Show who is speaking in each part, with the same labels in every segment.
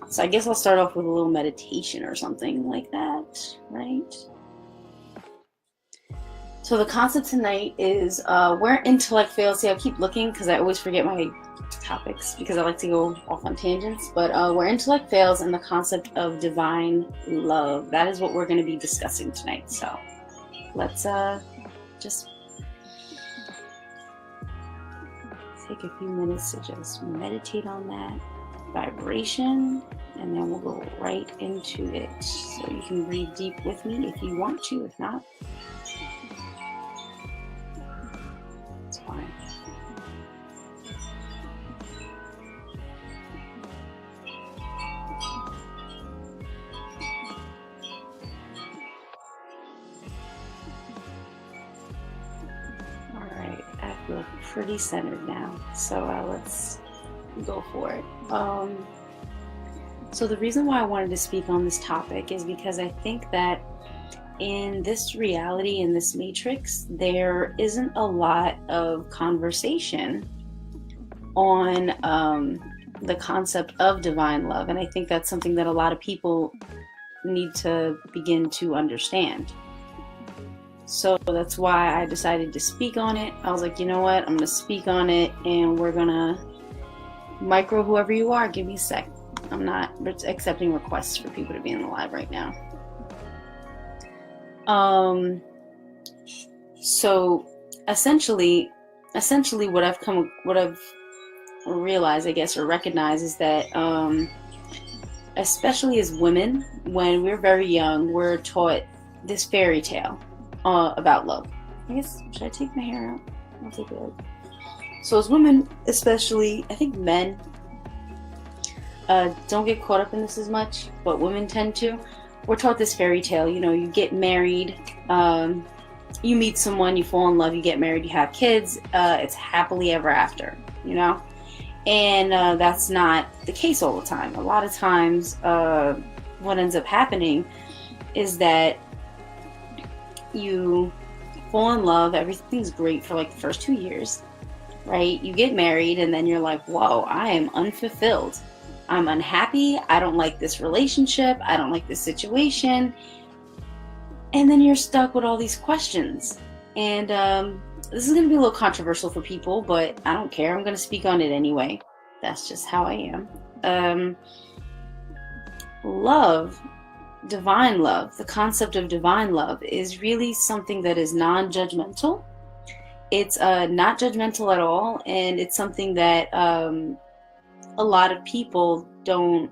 Speaker 1: So I guess I'll start off with a little meditation or something like that, right? So the concept tonight is where intellect fails. See, I keep looking because I always forget my topics because I like to go off on tangents. But where intellect fails and the concept of divine love. That is what we're going to be discussing tonight. So let's just take a few minutes to just meditate on that vibration, and then we'll go right into it. So you can breathe deep with me if you want to. If not, it's fine. Alright, I feel pretty centered now, so let's go for it. So the reason why I wanted to speak on this topic is because I think that in this reality, in this matrix, there isn't a lot of conversation on the concept of divine love. And I think that's something that a lot of people need to begin to understand. So that's why I decided to speak on it. I was like, you know what? I'm going to speak on it, and we're going to micro whoever you are. Give me a sec. I'm not accepting requests for people to be in the live right now. So essentially what I've realized, I guess, or recognized is that especially as women, when we're very young, we're taught this fairy tale about love. I guess, should I take my hair out? I'll take it out. So as women, especially, I think men don't get caught up in this as much, but women tend to. We're taught this fairy tale. You know, you get married, you meet someone, you fall in love, you get married, you have kids. It's happily ever after, you know? And that's not the case all the time. A lot of times, what ends up happening is that you fall in love, everything's great for like the first 2 years, right? You get married, and then you're like, whoa, I am unfulfilled. I'm unhappy. I don't like this relationship. I don't like this situation. And then you're stuck with all these questions. And this is going to be a little controversial for people, but I don't care. I'm going to speak on it anyway. That's just how I am. Love, divine love, the concept of divine love is really something that is non-judgmental. It's not judgmental at all. And it's something that a lot of people don't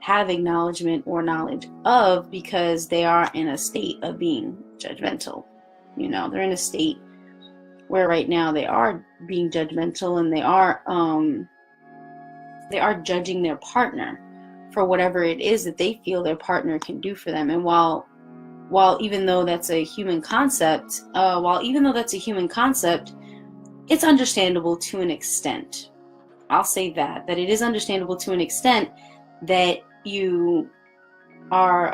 Speaker 1: have acknowledgement or knowledge of because they are in a state of being judgmental. You know, they're in a state where right now they are being judgmental, and they are judging their partner for whatever it is that they feel their partner can do for them. And while even though that's a human concept, it's understandable to an extent. I'll say that it is understandable to an extent that you are,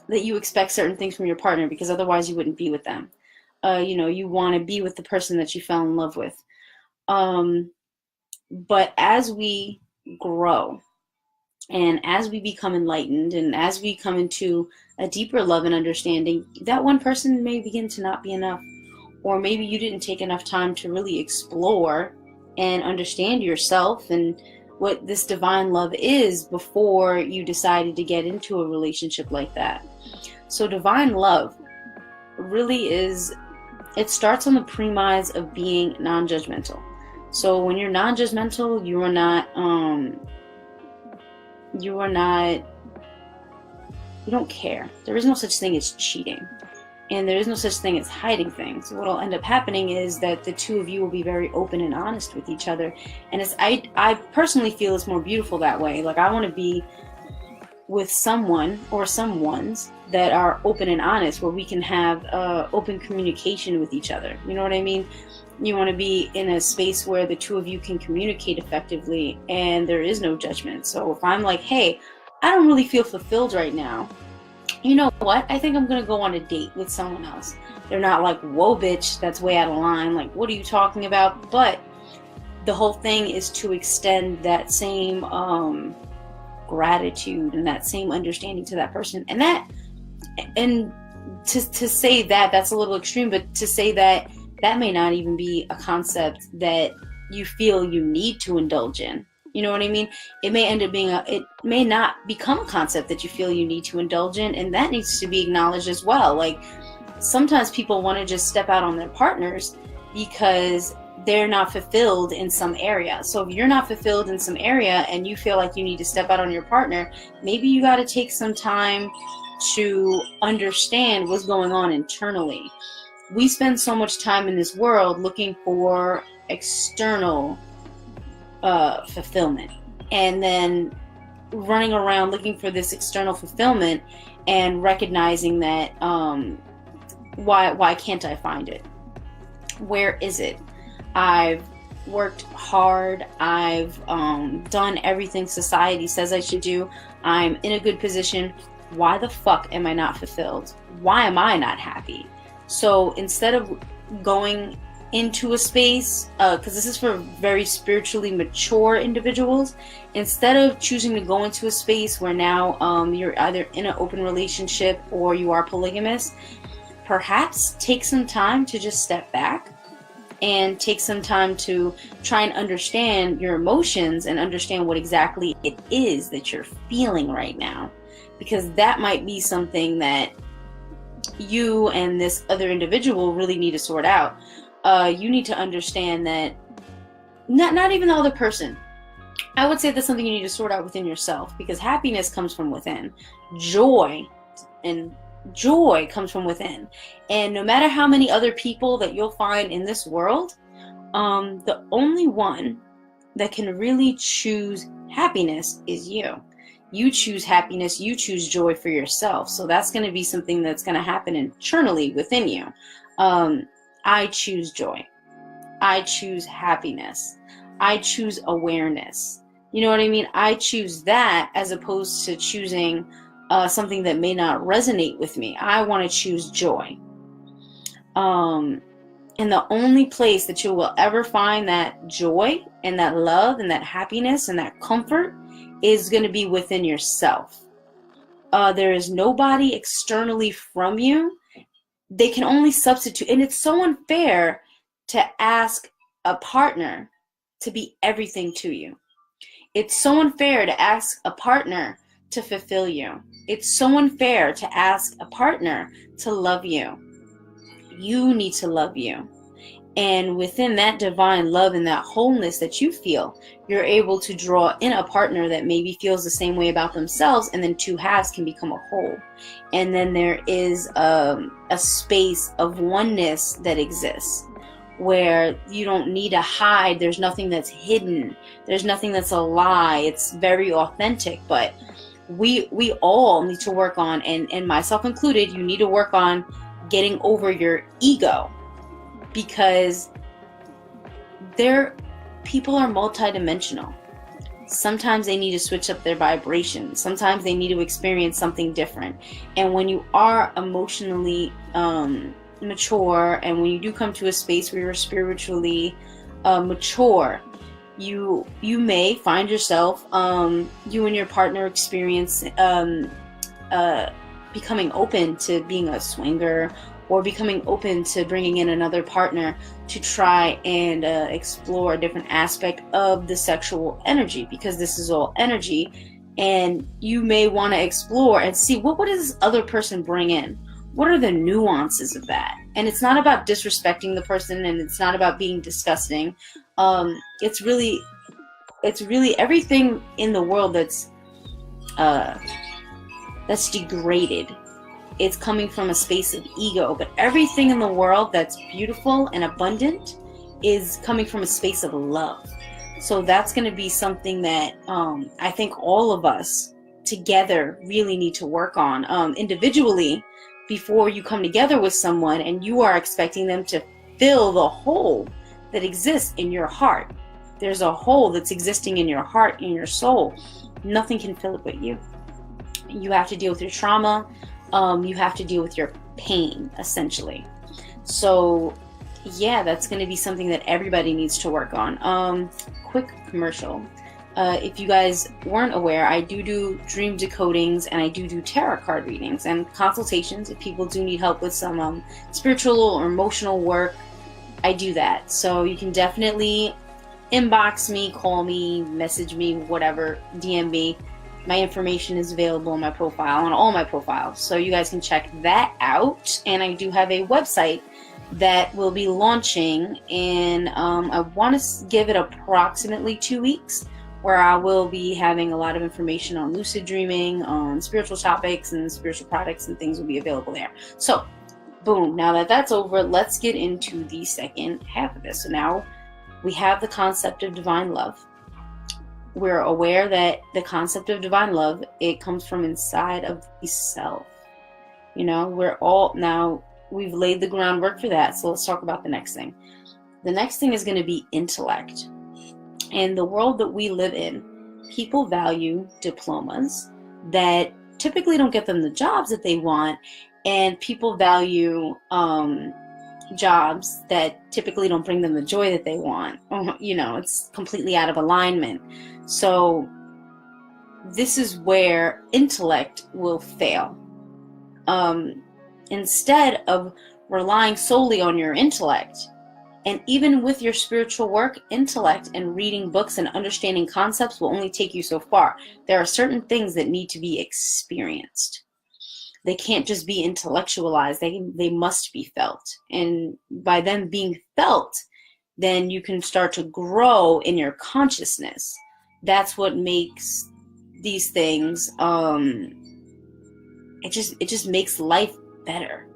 Speaker 1: that you expect certain things from your partner, because otherwise you wouldn't be with them. You know, you want to be with the person that you fell in love with. But as we grow, and as we become enlightened, and as we come into a deeper love and understanding, that one person may begin to not be enough. Or maybe you didn't take enough time to really explore and understand yourself and what this divine love is before you decided to get into a relationship like that. So divine love really is, it starts on the premise of being non-judgmental. So when you're non-judgmental, you don't care. There is no such thing as cheating. And there is no such thing as hiding things. What will end up happening is that the two of you will be very open and honest with each other. And I personally feel it's more beautiful that way. Like, I want to be with someone or someones that are open and honest, where we can have open communication with each other. You know what I mean? You want to be in a space where the two of you can communicate effectively and there is no judgment. So if I'm like, hey, I don't really feel fulfilled right now, you know what? I think I'm going to go on a date with someone else. They're not like, whoa, bitch, that's way out of line. Like, what are you talking about? But the whole thing is to extend that same gratitude and that same understanding to that person. And to say that, that's a little extreme, but to say that that may not even be a concept that you feel you need to indulge in. You know what I mean? It may end up being it may not become a concept that you feel you need to indulge in, and that needs to be acknowledged as well. Like, sometimes people want to just step out on their partners because they're not fulfilled in some area. So if you're not fulfilled in some area and you feel like you need to step out on your partner, maybe you got to take some time to understand what's going on internally. We spend so much time in this world looking for external fulfillment, and then running around looking for this external fulfillment and recognizing that why can't I find it? Where is it? I've worked hard. I've done everything society says I should do. I'm in a good position. Why the fuck am I not fulfilled? Why am I not happy? So instead of going into a space, because this is for very spiritually mature individuals, instead of choosing to go into a space where now you're either in an open relationship or you are polygamous, perhaps take some time to just step back and take some time to try and understand your emotions and understand what exactly it is that you're feeling right now. Because that might be something that you and this other individual really need to sort out. You need to understand that not even the other person. I would say that's something you need to sort out within yourself, because happiness comes from within. Joy comes from within. And no matter how many other people that you'll find in this world, the only one that can really choose happiness is you. You choose happiness, you choose joy for yourself. So that's going to be something that's going to happen internally within you. I choose joy. I choose happiness. I choose awareness. You know what I mean? I choose that as opposed to choosing something that may not resonate with me. I want to choose joy. And the only place that you will ever find that joy and that love and that happiness and that comfort is going to be within yourself. There is nobody externally from you. They can only substitute. And it's so unfair to ask a partner to be everything to you. It's so unfair to ask a partner to fulfill you. It's so unfair to ask a partner to love you. You need to love you. And within that divine love and that wholeness that you feel, you're able to draw in a partner that maybe feels the same way about themselves, and then two halves can become a whole. And then there is a space of oneness that exists where you don't need to hide. There's nothing that's hidden. There's nothing that's a lie. It's very authentic. But we all need to work on, and myself included, you need to work on getting over your ego. Because people are multidimensional. Sometimes they need to switch up their vibration. Sometimes they need to experience something different. And when you are emotionally mature, and when you do come to a space where you're spiritually mature, you may find yourself, you and your partner experience becoming open to being a swinger, or becoming open to bringing in another partner to try and explore a different aspect of the sexual energy, because this is all energy. And you may want to explore and see what does this other person bring in? What are the nuances of that? And it's not about disrespecting the person, and it's not about being disgusting. It's really everything in the world that's degraded. It's coming from a space of ego, but everything in the world that's beautiful and abundant is coming from a space of love. So that's going to be something that I think all of us together really need to work on individually, before you come together with someone and you are expecting them to fill the hole that exists in your heart. There's a hole that's existing in your heart, in your soul. Nothing can fill it but you. You have to deal with your trauma. You have to deal with your pain, essentially. So yeah, that's going to be something that everybody needs to work on. Quick commercial. If you guys weren't aware, I do dream decodings, and I do tarot card readings and consultations. If people do need help with some spiritual or emotional work, I do that. So you can definitely inbox me, call me, message me, whatever, DM me. My information is available on my profile, on all my profiles, so you guys can check that out. And I do have a website that will be launching in, I want to give it approximately 2 weeks, where I will be having a lot of information on lucid dreaming, on spiritual topics, and spiritual products and things will be available there. So, boom, now that that's over, let's get into the second half of this. So now we have the concept of divine love. We're aware that the concept of divine love, it comes from inside of the self. You know, we've laid the groundwork for that. So let's talk about the next thing. The next thing is going to be intellect. In the world that we live in, people value diplomas that typically don't get them the jobs that they want, and people value jobs that typically don't bring them the joy that they want. You know, it's completely out of alignment. So this is where intellect will fail. Instead of relying solely on your intellect, and even with your spiritual work, intellect and reading books and understanding concepts will only take you so far. There are certain things that need to be experienced. They can't just be intellectualized. They must be felt. And by them being felt, then you can start to grow in your consciousness. That's what makes these things, it just makes life better.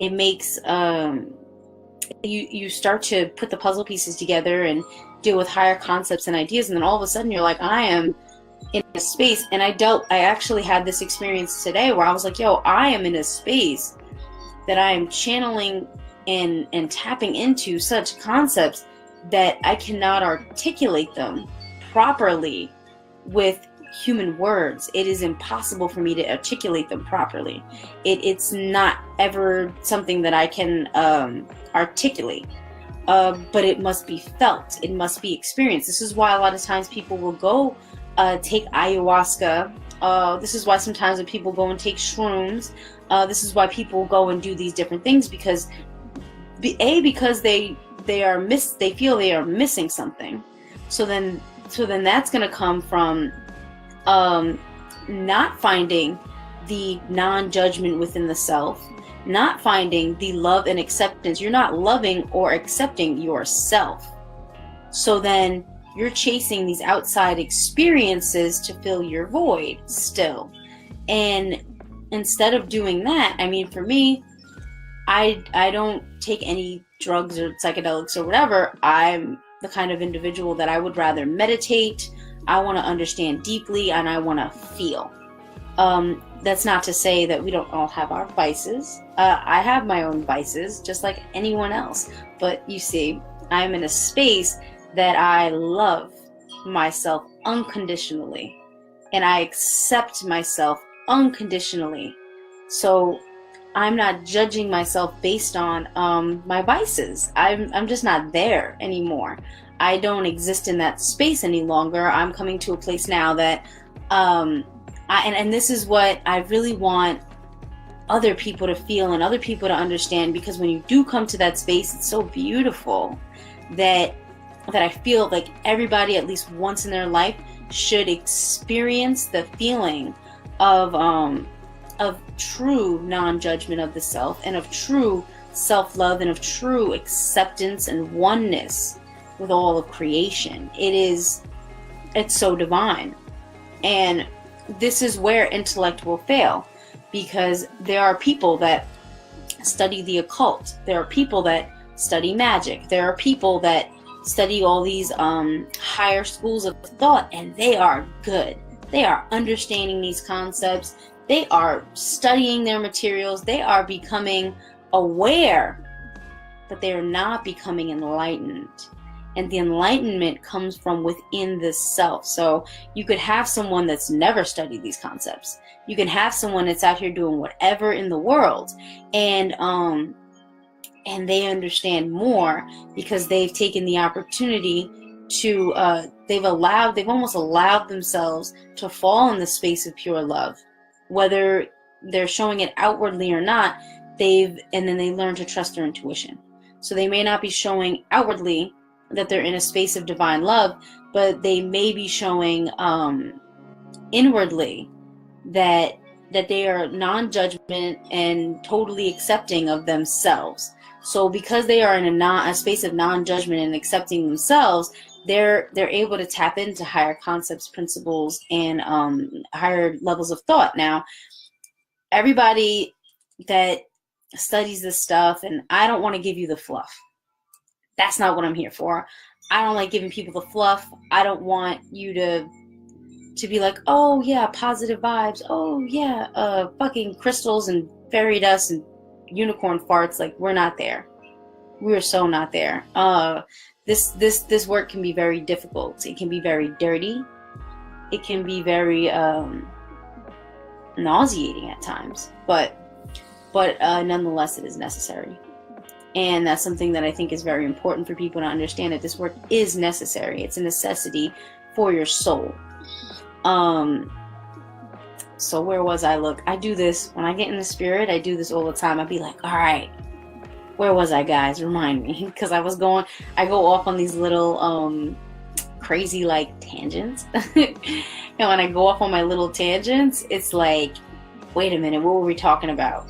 Speaker 1: It makes, you start to put the puzzle pieces together and deal with higher concepts and ideas, and then all of a sudden you're like, I am in a space. And I actually had this experience today where I was like, yo, I am in a space that I am channeling and tapping into such concepts that I cannot articulate them properly with human words. It is impossible for me to articulate them properly. It's not ever something that I can articulate, but it must be felt. It must be experienced. This is why a lot of times people will go take ayahuasca. This is why sometimes when people go and take shrooms, this is why people go and do these different things, because because they feel they are missing something. So then that's going to come from not finding the non-judgment within the self, not finding the love and acceptance. You're not loving or accepting yourself. So then you're chasing these outside experiences to fill your void still. And instead of doing that, I mean, for me, I don't take any drugs or psychedelics or whatever. I'm the kind of individual that I would rather meditate. I want to understand deeply, and I want to feel. That's not to say that we don't all have our vices. I have my own vices, just like anyone else. But you see, I'm in a space that I love myself unconditionally, and I accept myself unconditionally. So I'm not judging myself based on my vices. I'm just not there anymore. I don't exist in that space any longer. I'm coming to a place now that, and this is what I really want other people to feel and other people to understand, because when you do come to that space, it's so beautiful that I feel like everybody at least once in their life should experience the feeling of true non-judgment of the self, and of true self-love, and of true acceptance and oneness with all of creation. It's so divine. And this is where intellect will fail, because there are people that study the occult. There are people that study magic. There are people that study all these higher schools of thought, and they are good. They are understanding these concepts. They are studying their materials. They are becoming aware, but they are not becoming enlightened. And the enlightenment comes from within the self. So you could have someone that's never studied these concepts. You can have someone that's out here doing whatever in the world, and and they understand more because they've taken the opportunity to they've almost allowed themselves to fall in the space of pure love, whether they're showing it outwardly or not. And then they learn to trust their intuition. So they may not be showing outwardly that they're in a space of divine love, but they may be showing inwardly that they are non-judgment and totally accepting of themselves. So because they are in a space of non-judgment and accepting themselves, they're able to tap into higher concepts, principles, and higher levels of thought. Now, everybody that studies this stuff, and I don't want to give you the fluff. That's not what I'm here for. I don't like giving people the fluff. I don't want you to be like, oh yeah, positive vibes. Oh yeah, fucking crystals and fairy dust and unicorn farts. Like, we're not there. We are so not there. This work can be very difficult. It can be very dirty. It can be very nauseating at times. But nonetheless, it is necessary. And that's something that I think is very important for people to understand, that this work is necessary. It's a necessity for your soul. So where was I? Look, I do this when I get in the spirit. I do this all the time. I'd be like, all right, where was I, guys? Remind me. Because I go off on these little crazy like tangents. And when I go off on my little tangents, it's like, wait a minute, what were we talking about?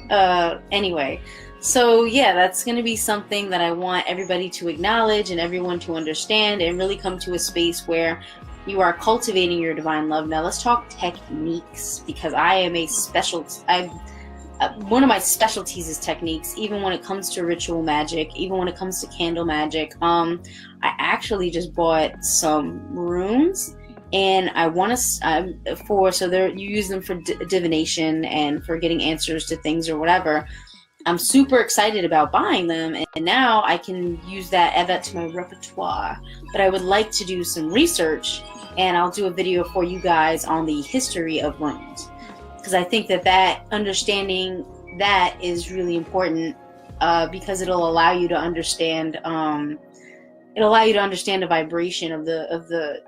Speaker 1: Anyway, so yeah, that's going to be something that I want everybody to acknowledge and everyone to understand, and really come to a space where you are cultivating your divine love. Now let's talk techniques, because one of my specialties is techniques, even when it comes to ritual magic, even when it comes to candle magic. I actually just bought some runes, and I want to, you use them for divination and for getting answers to things or whatever. I'm super excited about buying them, and now I can add that to my repertoire. But I would like to do some research, and I'll do a video for you guys on the history of runes, because I think that understanding that is really important, because it'll allow you to understand the vibration of the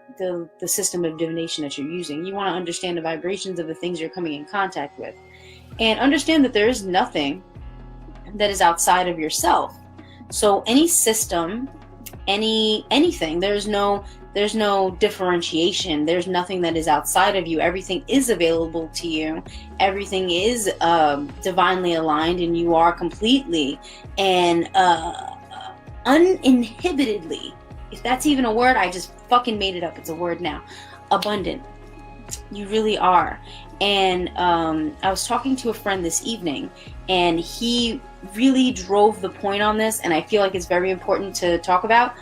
Speaker 1: system of divination that you're using. You want to understand the vibrations of the things you're coming in contact with, and understand that there is nothing that is outside of yourself. So any system, anything, there's no differentiation. There's nothing that is outside of you. Everything is available to you. Everything is divinely aligned, and you are completely and uninhibitedly, if that's even a word, I just fucking made it up. It's a word now. Abundant. You really are. And I was talking to a friend this evening, and he really drove the point on this, and I feel like it's very important to talk about.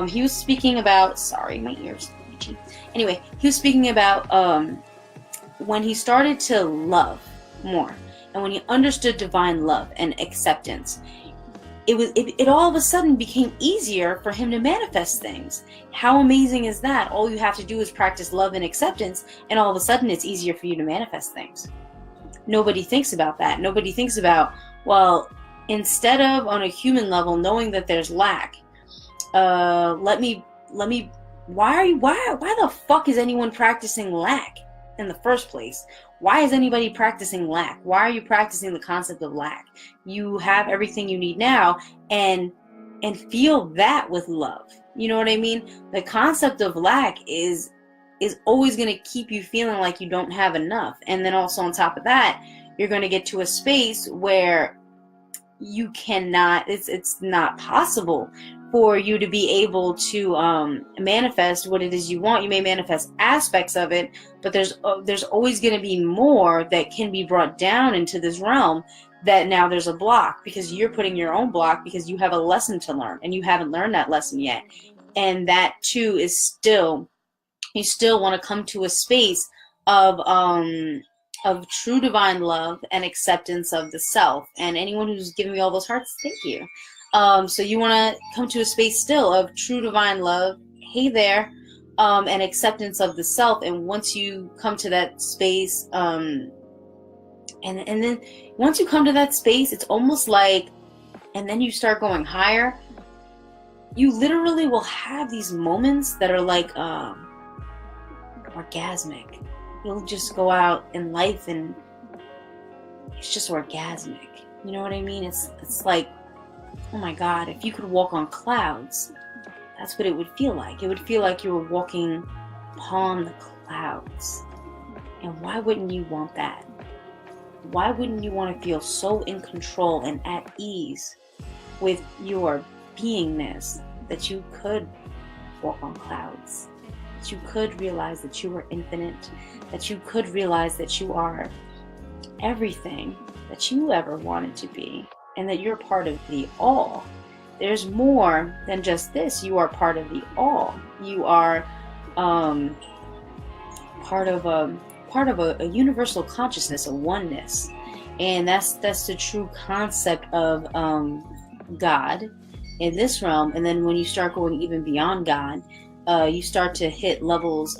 Speaker 1: He was speaking about, sorry, my ears are itchy. Anyway, he was speaking about when he started to love more, and when he understood divine love and acceptance, it all of a sudden became easier for him to manifest things. How amazing is that? All you have to do is practice love and acceptance, and all of a sudden it's easier for you to manifest things. Nobody thinks about that. Nobody thinks about, well, instead of on a human level knowing that there's lack, why the fuck is anyone practicing lack in the first place? Why is anybody practicing lack? Why are you practicing the concept of lack? You have everything you need now, and feel that with love. You know what I mean? The concept of lack is always going to keep you feeling like you don't have enough. And then also on top of that, you're going to get to a space where you cannot, it's not possible for you to be able to manifest what it is you want. You may manifest aspects of it, but there's always going to be more that can be brought down into this realm, that now there's a block because you're putting your own block because you have a lesson to learn and you haven't learned that lesson yet. And that too is you still want to come to a space of true divine love and acceptance of the self. And anyone who's giving me all those hearts, thank you. So you want to come to a space still of true divine love, hey there, and acceptance of the self. And once you come to that space, and then once you come to that space, it's almost like and then you start going higher, you literally will have these moments that are like orgasmic. You'll just go out in life and it's just orgasmic. You know what I mean? It's like, oh my God, if you could walk on clouds, that's what it would feel like. It would feel like you were walking upon the clouds. And why wouldn't you want that? Why wouldn't you want to feel so in control and at ease with your beingness that you could walk on clouds? That you could realize that you are infinite, that you could realize that you are everything that you ever wanted to be, and that you're part of the all. There's more than just this. You are part of the all. You are part of a universal consciousness, a oneness, and that's the true concept of God in this realm. And then when you start going even beyond God, you start to hit levels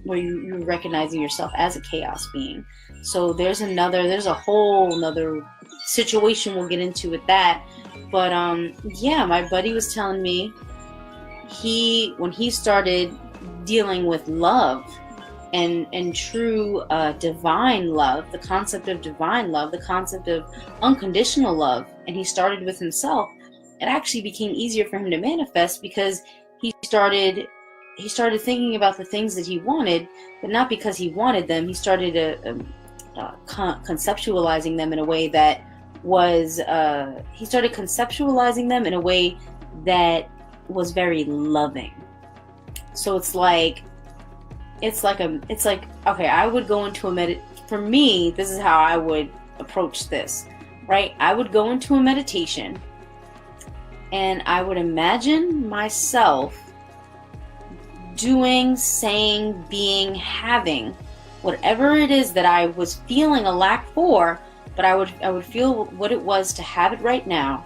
Speaker 1: where you're recognizing yourself as a chaos being. So there's a whole another situation we'll get into with that. But yeah, my buddy was telling me when he started dealing with love and true divine love, the concept of divine love, the concept of unconditional love, and he started with himself, it actually became easier for him to manifest because he started thinking about the things that he wanted, but not because he wanted them. He started conceptualizing them in a way that was very loving. So it's like okay, I would go into for me, this is how I would approach this, right? I would go into a meditation and I would imagine myself doing, saying, being, having whatever it is that I was feeling a lack for, but I would feel what it was to have it right now,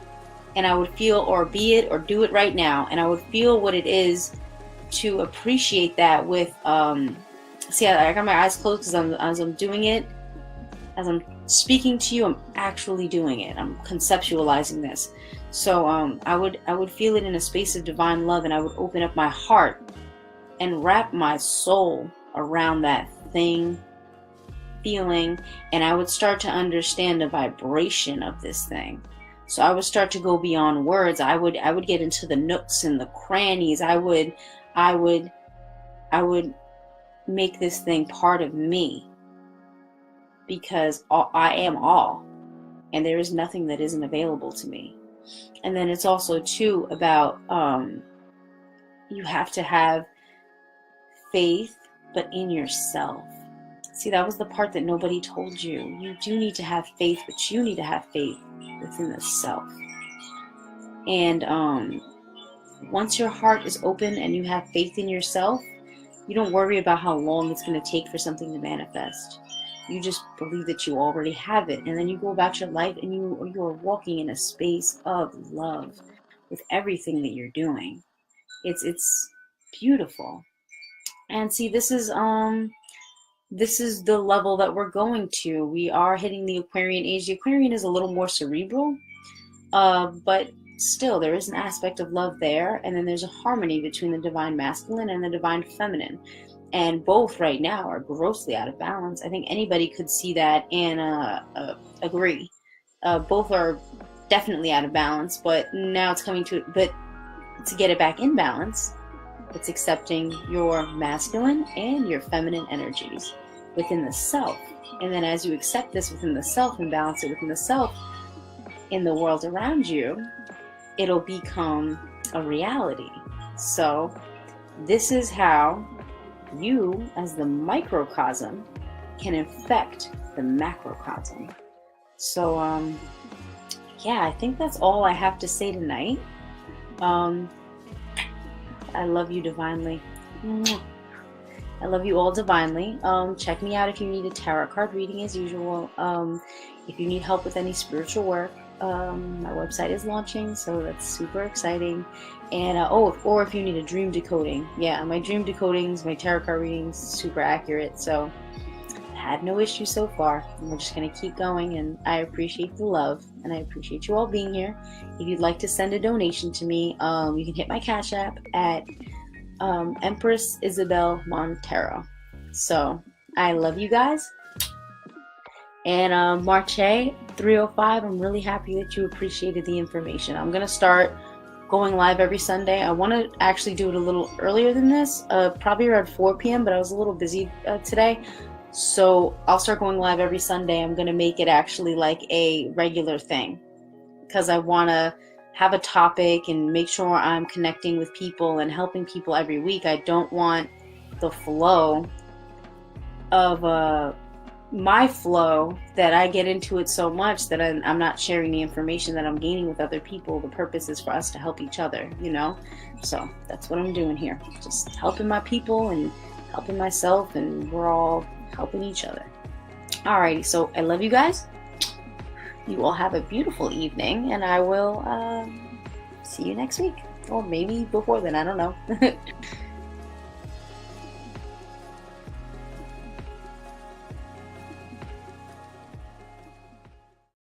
Speaker 1: and I would feel or be it or do it right now, and I would feel what it is to appreciate that with see, I got my eyes closed because as I'm doing it, as I'm speaking to you, I'm actually doing it. I'm conceptualizing this. So I would feel it in a space of divine love, and I would open up my heart and wrap my soul around that thing, feeling, and I would start to understand the vibration of this thing. So I would start to go beyond words. I would get into the nooks and the crannies. I would make this thing part of me, because I am all, and there is nothing that isn't available to me. And then it's also too about you have to have faith, but in yourself. See, that was the part that nobody told you. You do need to have faith, but you need to have faith within the self. And once your heart is open and you have faith in yourself, you don't worry about how long it's going to take for something to manifest. You just believe that you already have it, and then you go about your life and you are walking in a space of love with everything that you're doing. It's beautiful. And see, this is the level that we're going to. We are hitting the Aquarian age. The Aquarian is a little more cerebral, but still there is an aspect of love there, and then there's a harmony between the divine masculine and the divine feminine, and both right now are grossly out of balance. I think anybody could see that and agree. Both are definitely out of balance, but now it's coming to get it back in balance. It's accepting your masculine and your feminine energies within the self. And then as you accept this within the self and balance it within the self, in the world around you, it'll become a reality. So this is how you, as the microcosm, can affect the macrocosm. So yeah, I think that's all I have to say tonight. I love you divinely. I love you all divinely. Check me out if you need a tarot card reading as usual. If you need help with any spiritual work, my website is launching, so that's super exciting. And or if you need a dream decoding, yeah, my dream decodings, my tarot card readings, super accurate. So had no issue so far. And we're just going to keep going, and I appreciate the love, and I appreciate you all being here. If you'd like to send a donation to me, you can hit my Cash App at Empress Isabel Montero. So I love you guys. And Marche 305, I'm really happy that you appreciated the information. I'm going to start going live every Sunday. I want to actually do it a little earlier than this, probably around 4 p.m., but I was a little busy today. So I'll start going live every Sunday. I'm going to make it actually like a regular thing, because I want to have a topic and make sure I'm connecting with people and helping people every week. I don't want the flow of my flow that I get into it so much that I'm not sharing the information that I'm gaining with other people. The purpose is for us to help each other, you know? So that's what I'm doing here. Just helping my people and helping myself, and we're all helping each other. Alrighty, so I love you guys. You all have a beautiful evening, and I will see you next week. Or maybe before then, I don't know.